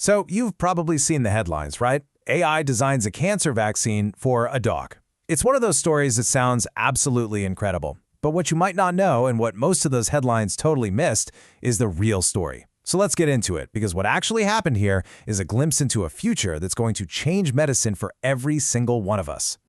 So you've probably seen the headlines, right? AI designs a cancer vaccine for a dog. It's one of those stories that sounds absolutely incredible. But what you might not know, and what most of those headlines totally missed, is the real story. So let's get into it, because what actually happened here is a glimpse into a future that's going to change medicine for every single one of us.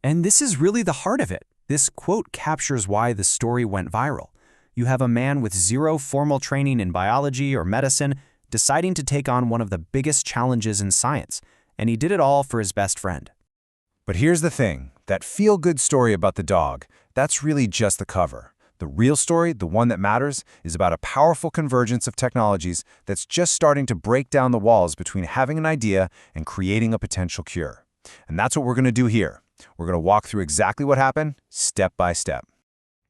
And this is really the heart of it. This quote captures why the story went viral. You have a man with zero formal training in biology or medicine deciding to take on one of the biggest challenges in science, and he did it all for his best friend. But here's the thing, that feel-good story about the dog, that's really just the cover. The real story, the one that matters, is about a powerful convergence of technologies that's just starting to break down the walls between having an idea and creating a potential cure. And that's what we're going to do here. We're going to walk through exactly what happened, step by step.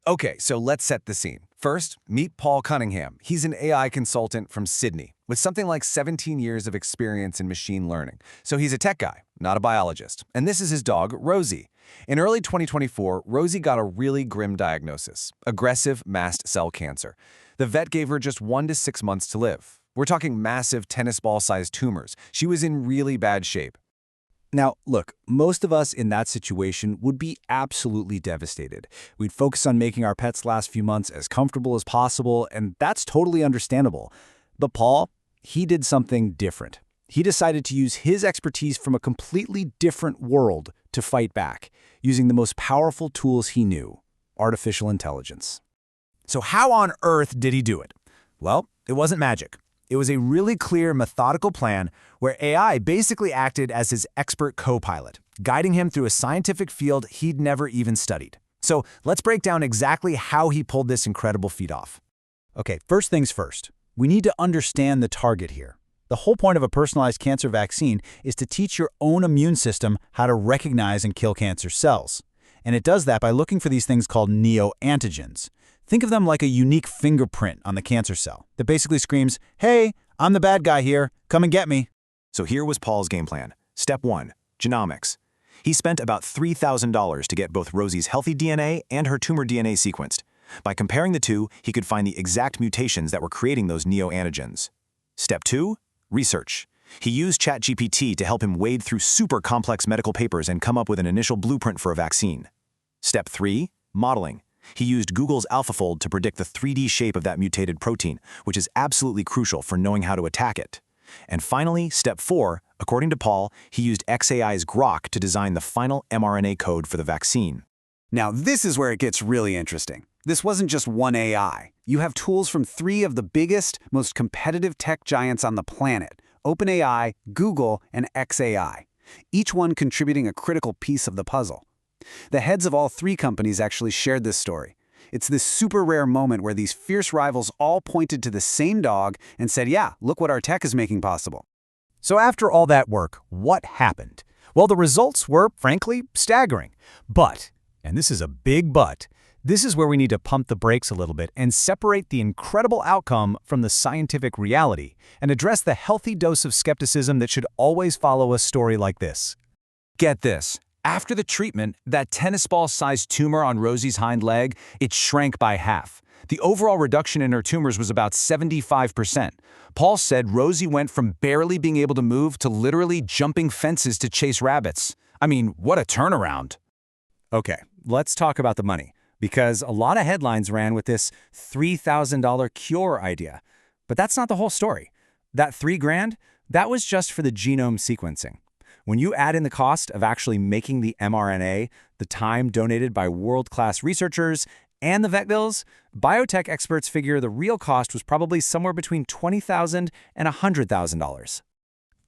Okay, so let's set the scene. First, meet Paul Cunningham. He's an AI consultant from Sydney with something like 17 years of experience in machine learning. So he's a tech guy, not a biologist. And this is his dog, Rosie. In early 2024, Rosie got a really grim diagnosis: aggressive mast cell cancer. The vet gave her just 1 to 6 months to live. We're talking massive tennis ball-sized tumors. She was in really bad shape. Now, look, most of us in that situation would be absolutely devastated. We'd focus on making our pet's last few months as comfortable as possible, and that's totally understandable. But Paul, he did something different. He decided to use his expertise from a completely different world to fight back, using the most powerful tools he knew: artificial intelligence. So how on earth did he do it? Well, it wasn't magic. It was a really clear, methodical plan where AI basically acted as his expert co-pilot, guiding him through a scientific field he'd never even studied. So let's break down exactly how he pulled this incredible feat off. Okay, first things first. We need to understand the target here. The whole point of a personalized cancer vaccine is to teach your own immune system how to recognize and kill cancer cells. And it does that by looking for these things called neoantigens. Think of them like a unique fingerprint on the cancer cell that basically screams, "Hey, I'm the bad guy here, come and get me." So here was Paul's game plan. Step 1, genomics. He spent about $3,000 to get both Rosie's healthy DNA and her tumor DNA sequenced. By comparing the two, he could find the exact mutations that were creating those neoantigens. Step 2, research. He used ChatGPT to help him wade through super complex medical papers and come up with an initial blueprint for a vaccine. Step 3, modeling. He used Google's AlphaFold to predict the 3D shape of that mutated protein, which is absolutely crucial for knowing how to attack it. And finally, step 4, according to Paul, he used xAI's Grok to design the final mRNA code for the vaccine. Now, this is where it gets really interesting. This wasn't just one AI. You have tools from 3 of the biggest, most competitive tech giants on the planet: OpenAI, Google, and xAI, each one contributing a critical piece of the puzzle. The heads of all 3 companies actually shared this story. It's this super rare moment where these fierce rivals all pointed to the same dog and said, "Yeah, look what our tech is making possible." So after all that work, what happened? Well, the results were, frankly, staggering. But, and this is a big but, this is where we need to pump the brakes a little bit and separate the incredible outcome from the scientific reality and address the healthy dose of skepticism that should always follow a story like this. Get this. After the treatment, that tennis ball-sized tumor on Rosie's hind leg, it shrank by half. The overall reduction in her tumors was about 75%. Paul said Rosie went from barely being able to move to literally jumping fences to chase rabbits. I mean, what a turnaround. Okay, let's talk about the money, because a lot of headlines ran with this $3,000 cure idea. But that's not the whole story. That $3,000, that was just for the genome sequencing. When you add in the cost of actually making the mRNA, the time donated by world-class researchers, and the vet bills, biotech experts figure the real cost was probably somewhere between $20,000 and $100,000.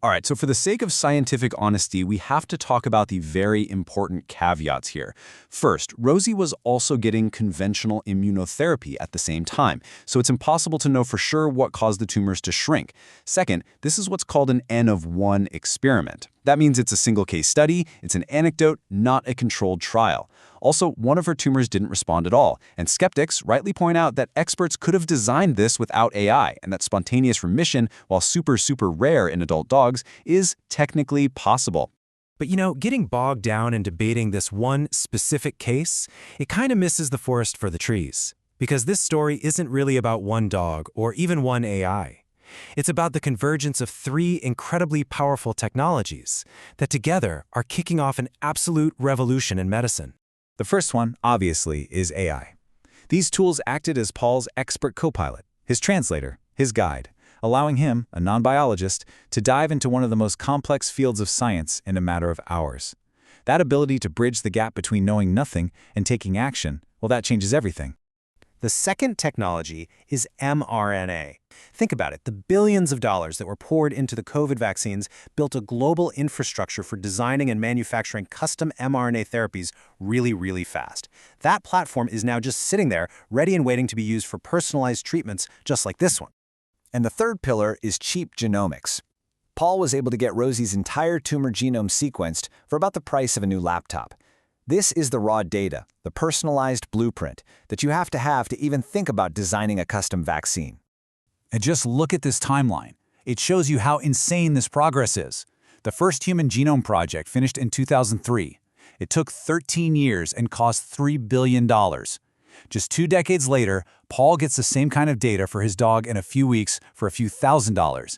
All right, so for the sake of scientific honesty, we have to talk about the very important caveats here. First, Rosie was also getting conventional immunotherapy at the same time, so it's impossible to know for sure what caused the tumors to shrink. Second, this is what's called an N of 1 experiment. That means it's a single case study, it's an anecdote, not a controlled trial. Also, one of her tumors didn't respond at all, and skeptics rightly point out that experts could have designed this without AI, and that spontaneous remission, while super rare in adult dogs, is technically possible. But you know, getting bogged down in debating this one specific case, it kind of misses the forest for the trees. Because this story isn't really about one dog or even one AI. It's about the convergence of three incredibly powerful technologies that together are kicking off an absolute revolution in medicine. The first one, obviously, is AI. These tools acted as Paul's expert co-pilot, his translator, his guide, allowing him, a non-biologist, to dive into one of the most complex fields of science in a matter of hours. That ability to bridge the gap between knowing nothing and taking action, well, that changes everything. The second technology is mRNA. Think about it. The billions of dollars that were poured into the COVID vaccines built a global infrastructure for designing and manufacturing custom mRNA therapies really, really fast. That platform is now just sitting there, ready and waiting to be used for personalized treatments just like this one. And the third pillar is cheap genomics. Paul was able to get Rosie's entire tumor genome sequenced for about the price of a new laptop. This is the raw data, the personalized blueprint, that you have to even think about designing a custom vaccine. And just look at this timeline. It shows you how insane this progress is. The first human genome project finished in 2003. It took 13 years and cost $3 billion. Just 2 decades later, Paul gets the same kind of data for his dog in a few weeks for a few $1,000s.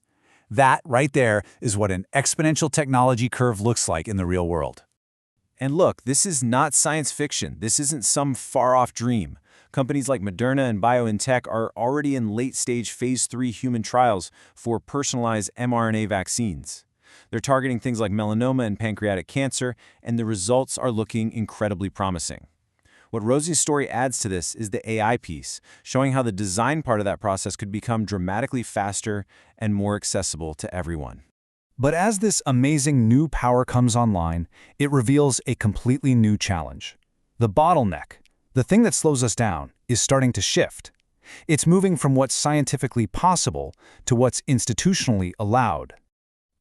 That, right there, is what an exponential technology curve looks like in the real world. And look, this is not science fiction. This isn't some far-off dream. Companies like Moderna and BioNTech are already in late-stage phase 3 human trials for personalized mRNA vaccines. They're targeting things like melanoma and pancreatic cancer, and the results are looking incredibly promising. What Rosie's story adds to this is the AI piece, showing how the design part of that process could become dramatically faster and more accessible to everyone. But as this amazing new power comes online, it reveals a completely new challenge. The bottleneck, the thing that slows us down, is starting to shift. It's moving from what's scientifically possible to what's institutionally allowed.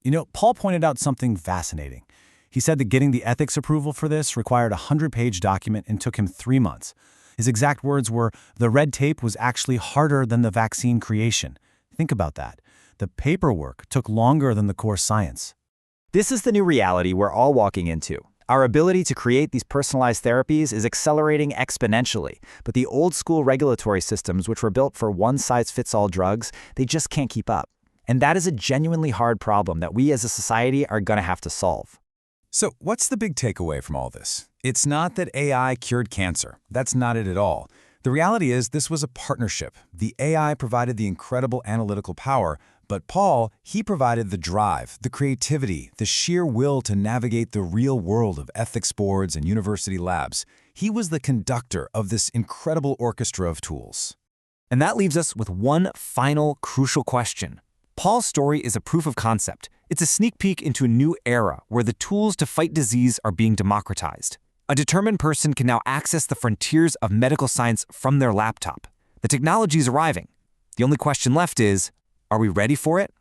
You know, Paul pointed out something fascinating. He said that getting the ethics approval for this required a 100-page document and took him 3 months. His exact words were, "The red tape was actually harder than the vaccine creation." Think about that. The paperwork took longer than the core science. This is the new reality we're all walking into. Our ability to create these personalized therapies is accelerating exponentially, but the old-school regulatory systems which were built for one-size-fits-all drugs, they just can't keep up. And that is a genuinely hard problem that we as a society are going to have to solve. So what's the big takeaway from all this? It's not that AI cured cancer. That's not it at all. The reality is this was a partnership. The AI provided the incredible analytical power, but Paul, he provided the drive, the creativity, the sheer will to navigate the real world of ethics boards and university labs. He was the conductor of this incredible orchestra of tools. And that leaves us with one final crucial question. Paul's story is a proof of concept. It's a sneak peek into a new era where the tools to fight disease are being democratized. A determined person can now access the frontiers of medical science from their laptop. The technology is arriving. The only question left is, are we ready for it?